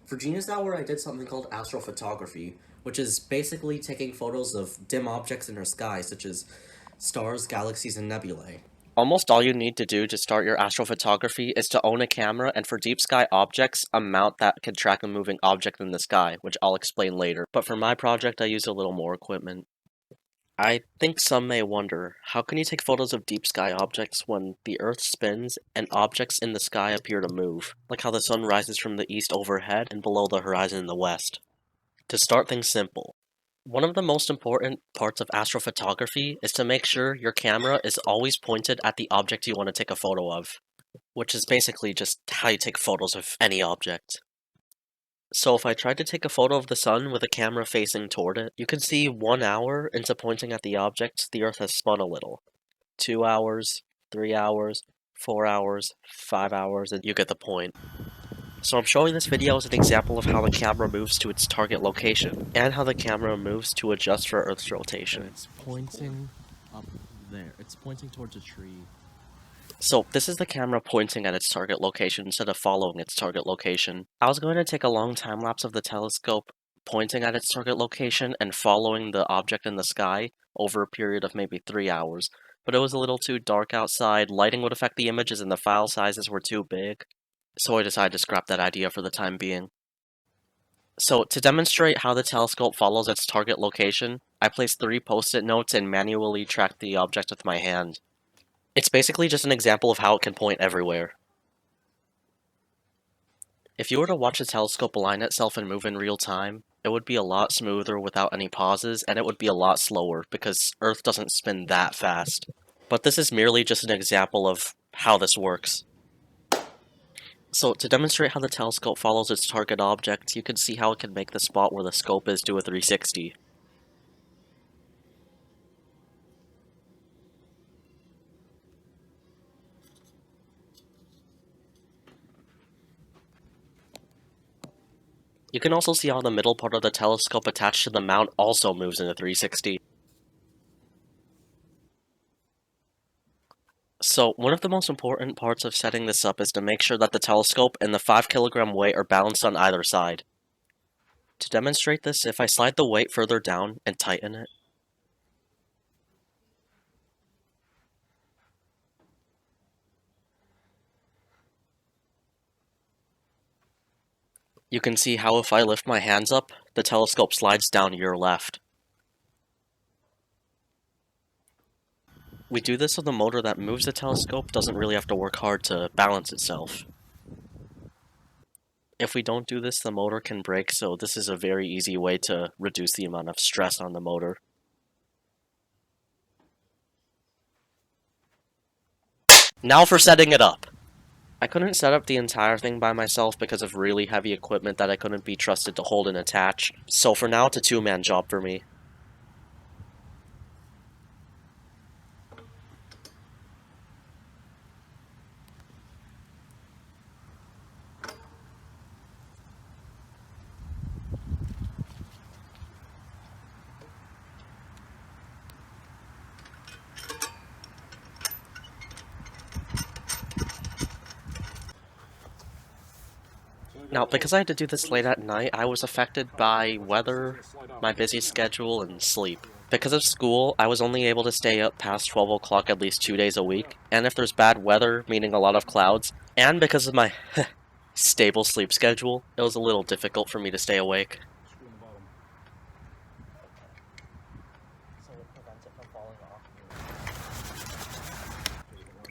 For Genius Hour, I did something called astrophotography, which is basically taking photos of dim objects in our sky, such as stars, galaxies, and nebulae. Almost all you need to do to start your astrophotography is to own a camera, and for deep sky objects, a mount that can track a moving object in the sky, which I'll explain later. But for my project, I used a little more equipment. I think some may wonder, how can you take photos of deep sky objects when the Earth spins and objects in the sky appear to move, like how the sun rises from the east overhead and below the horizon in the west? To start things simple, one of the most important parts of astrophotography is to make sure your camera is always pointed at the object you want to take a photo of, which is basically just how you take photos of any object. So if I tried to take a photo of the sun with a camera facing toward it, you can see 1 hour into pointing at the object, the Earth has spun a little. 2 hours, 3 hours, 4 hours, 5 hours, and you get the point. So I'm showing this video as an example of how the camera moves to its target location, and how the camera moves to adjust for Earth's rotation. It's pointing up there. It's pointing towards a tree. So this is the camera pointing at its target location instead of following its target location. I was going to take a long time lapse of the telescope pointing at its target location and following the object in the sky over a period of maybe 3 hours, but it was a little too dark outside, lighting would affect the images and the file sizes were too big, so I decided to scrap that idea for the time being. So to demonstrate how the telescope follows its target location, I placed 3 post-it notes and manually tracked the object with my hand. It's basically just an example of how it can point everywhere. If you were to watch the telescope align itself and move in real time, it would be a lot smoother without any pauses, and it would be a lot slower because Earth doesn't spin that fast. But this is merely just an example of how this works. So to demonstrate how the telescope follows its target object, you can see how it can make the spot where the scope is do a 360. You can also see how the middle part of the telescope attached to the mount also moves in a 360. So, one of the most important parts of setting this up is to make sure that the telescope and the 5 kilogram weight are balanced on either side. To demonstrate this, if I slide the weight further down and tighten it, you can see how if I lift my hands up, the telescope slides down to your left. We do this so the motor that moves the telescope doesn't really have to work hard to balance itself. If we don't do this, the motor can break, so this is a very easy way to reduce the amount of stress on the motor. Now for setting it up! I couldn't set up the entire thing by myself because of really heavy equipment that I couldn't be trusted to hold and attach, so for now it's a 2-man job for me. Now, because I had to do this late at night, I was affected by weather, my busy schedule, and sleep. Because of school, I was only able to stay up past 12 o'clock at least 2 days a week, and if there's bad weather, meaning a lot of clouds, and because of my stable sleep schedule, it was a little difficult for me to stay awake.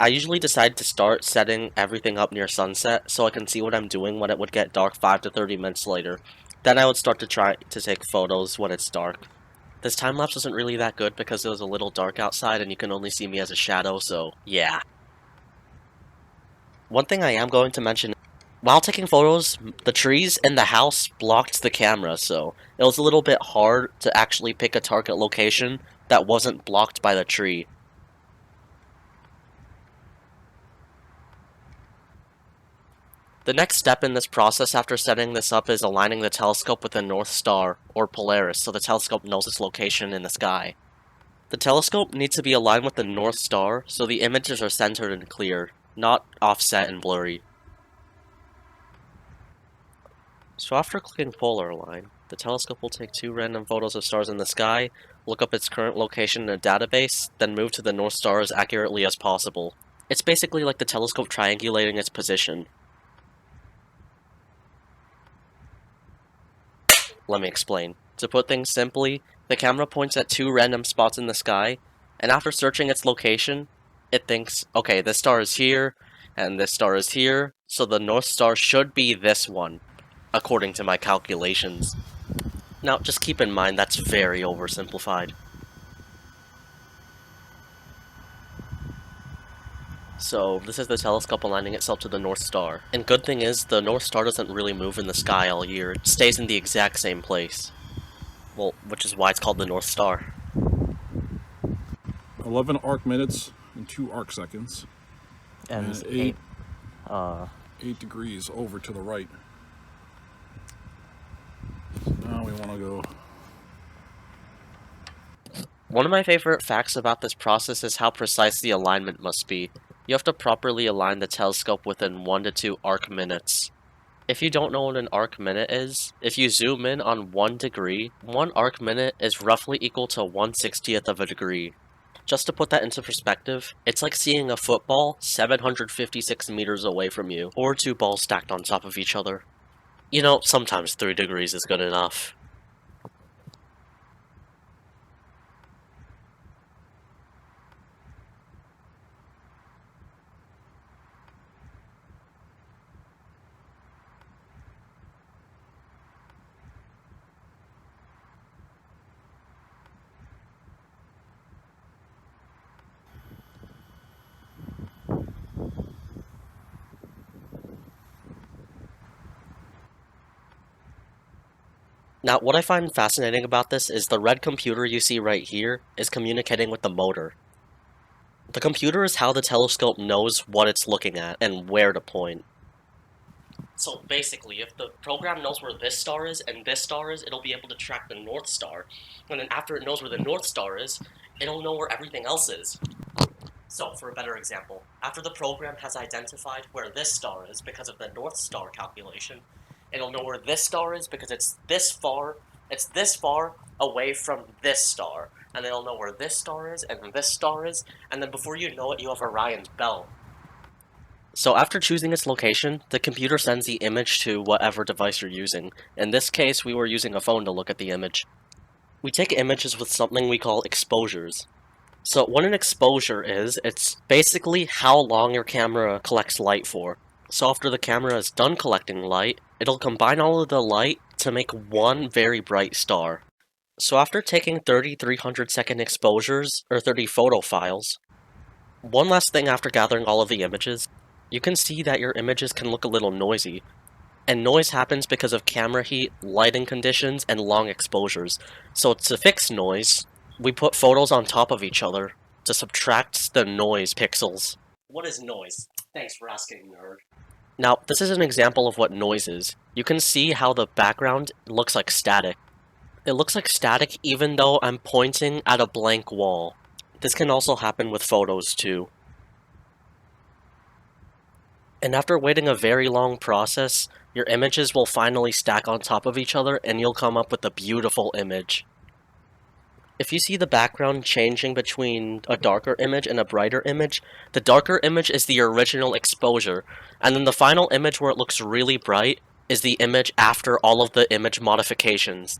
I usually decide to start setting everything up near sunset so I can see what I'm doing when it would get dark 5 to 30 minutes later. Then I would start to try to take photos when it's dark. This time-lapse wasn't really that good because it was a little dark outside and you can only see me as a shadow, so yeah. One thing I am going to mention, while taking photos, the trees in the house blocked the camera, so it was a little bit hard to actually pick a target location that wasn't blocked by the tree. The next step in this process after setting this up is aligning the telescope with the North Star, or Polaris, so the telescope knows its location in the sky. The telescope needs to be aligned with the North Star so the images are centered and clear, not offset and blurry. So after clicking polar align, the telescope will take 2 random photos of stars in the sky, look up its current location in a database, then move to the North Star as accurately as possible. It's basically like the telescope triangulating its position. Let me explain. To put things simply, the camera points at 2 random spots in the sky, and after searching its location, it thinks, okay, this star is here, and this star is here, so the North Star should be this one, according to my calculations. Now, just keep in mind that's very oversimplified. So, this is the telescope aligning itself to the North Star. And good thing is, the North Star doesn't really move in the sky all year, it stays in the exact same place. Well, which is why it's called the North Star. 11 arc minutes and 2 arc seconds. And And eight, 8 degrees over to the right. So now we want to go. One of my favorite facts about this process is how precise the alignment must be. You have to properly align the telescope within 1 to 2 arc minutes. If you don't know what an arc minute is, if you zoom in on 1 degree, 1 arc minute is roughly equal to 1/60th of a degree. Just to put that into perspective, it's like seeing a football 756 meters away from you, or 2 balls stacked on top of each other. You know, sometimes 3 degrees is good enough. Now, what I find fascinating about this is the red computer you see right here is communicating with the motor. The computer is how the telescope knows what it's looking at and where to point. So basically, if the program knows where this star is and this star is, it'll be able to track the North Star. And then after it knows where the North Star is, it'll know where everything else is. So, for a better example, after the program has identified where this star is because of the North Star calculation, it'll know where this star is because it's this far away from this star. And then it'll know where this star is and this star is, and then before you know it, you have Orion's belt. So after choosing its location, the computer sends the image to whatever device you're using. In this case, we were using a phone to look at the image. We take images with something we call exposures. So what an exposure is, it's basically how long your camera collects light for. So after the camera is done collecting light, it'll combine all of the light to make one very bright star. So after taking 3,300 second exposures, or 30 photo files, one last thing after gathering all of the images, you can see that your images can look a little noisy. And noise happens because of camera heat, lighting conditions, and long exposures. So to fix noise, we put photos on top of each other to subtract the noise pixels. What is noise? Thanks for asking, nerd. Now, this is an example of what noise is. You can see how the background looks like static. It looks like static even though I'm pointing at a blank wall. This can also happen with photos too. And after waiting a very long process, your images will finally stack on top of each other and you'll come up with a beautiful image. If you see the background changing between a darker image and a brighter image, the darker image is the original exposure, and then the final image where it looks really bright is the image after all of the image modifications.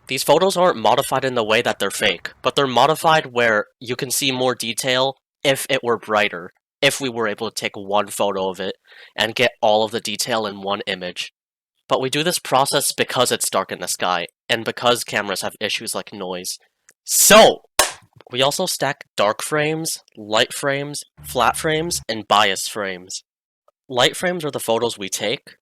These photos aren't modified in the way that they're fake, but they're modified where you can see more detail if it were brighter, if we were able to take one photo of it and get all of the detail in one image. But we do this process because it's dark in the sky, and because cameras have issues like noise. So, we also stack dark frames, light frames, flat frames, and bias frames. Light frames are the photos we take.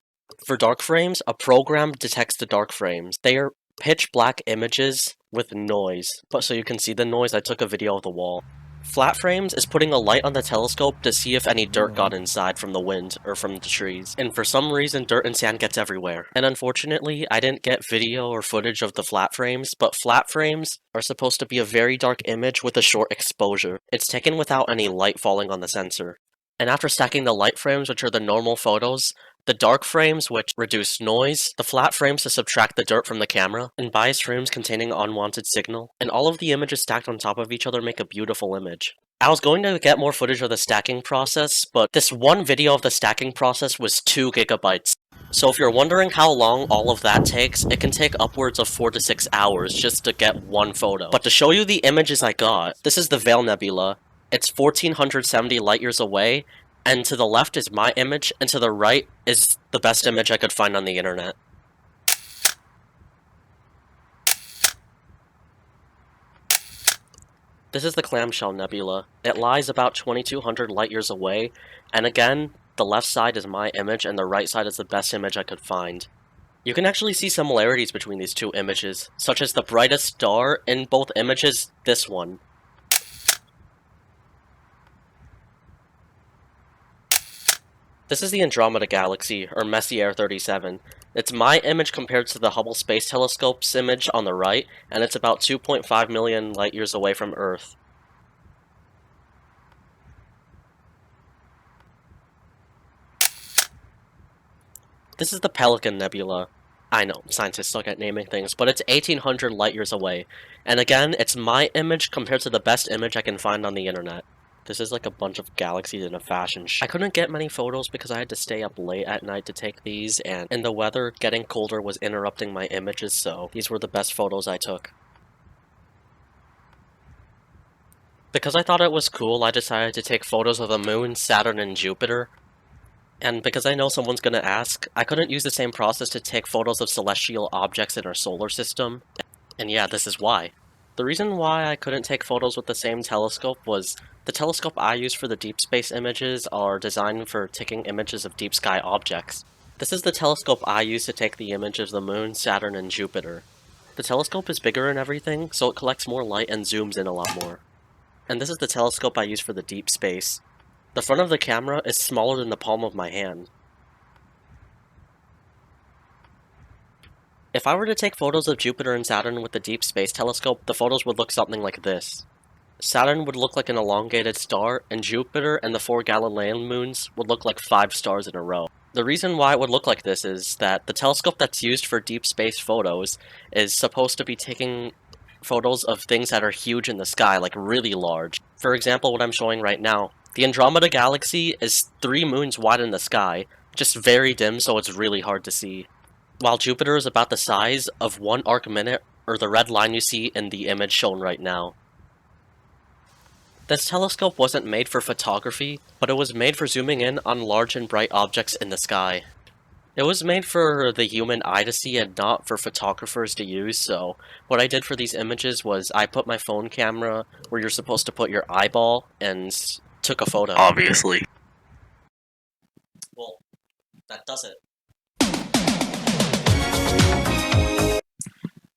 For dark frames, a program detects the dark frames. They are pitch black images with noise, but so you can see the noise, I took a video of the wall. Flat frames is putting a light on the telescope to see if any dirt got inside from the wind or from the trees. And for some reason, dirt and sand gets everywhere. And unfortunately, I didn't get video or footage of the flat frames, but flat frames are supposed to be a very dark image with a short exposure. It's taken without any light falling on the sensor. And after stacking the light frames, which are the normal photos, the dark frames which reduce noise, the flat frames to subtract the dirt from the camera, and bias frames containing unwanted signal, and all of the images stacked on top of each other make a beautiful image. I was going to get more footage of the stacking process, but this one video of the stacking process was 2 gigabytes. So if you're wondering how long all of that takes, it can take upwards of 4 to 6 hours just to get one photo. But to show you the images I got, this is the Veil Nebula. It's 1470 light years away, and to the left is my image, and to the right is the best image I could find on the internet. This is the Clamshell Nebula. It lies about 2200 light years away, and again, the left side is my image and the right side is the best image I could find. You can actually see similarities between these two images, such as the brightest star in both images, this one. This is the Andromeda Galaxy, or Messier 37. It's my image compared to the Hubble Space Telescope's image on the right, and it's about 2.5 million light years away from Earth. This is the Pelican Nebula. I know, scientists suck at naming things, but it's 1800 light years away. And again, it's my image compared to the best image I can find on the internet. This is like a bunch of galaxies in a fashion show. I couldn't get many photos because I had to stay up late at night to take these, and in the weather, getting colder was interrupting my images, so these were the best photos I took. Because I thought it was cool, I decided to take photos of the Moon, Saturn, and Jupiter. And because I know someone's gonna ask, I couldn't use the same process to take photos of celestial objects in our solar system. And yeah, this is why. The reason why I couldn't take photos with the same telescope was the telescope I use for the deep space images are designed for taking images of deep sky objects. This is the telescope I use to take the image of the Moon, Saturn, and Jupiter. The telescope is bigger and everything, so it collects more light and zooms in a lot more. And this is the telescope I use for the deep space. The front of the camera is smaller than the palm of my hand. If I were to take photos of Jupiter and Saturn with the Deep Space Telescope, the photos would look something like this. Saturn would look like an elongated star, and Jupiter and the 4 Galilean moons would look like 5 stars in a row. The reason why it would look like this is that the telescope that's used for deep space photos is supposed to be taking photos of things that are huge in the sky, like really large. For example, what I'm showing right now. The Andromeda Galaxy is 3 moons wide in the sky, just very dim so it's really hard to see. While Jupiter is about the size of 1 arc minute, or the red line you see in the image shown right now. This telescope wasn't made for photography, but it was made for zooming in on large and bright objects in the sky. It was made for the human eye to see and not for photographers to use, so what I did for these images was I put my phone camera where you're supposed to put your eyeball and took a photo. Obviously. Well, that does it.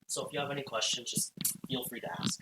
So if you have any questions, just feel free to ask.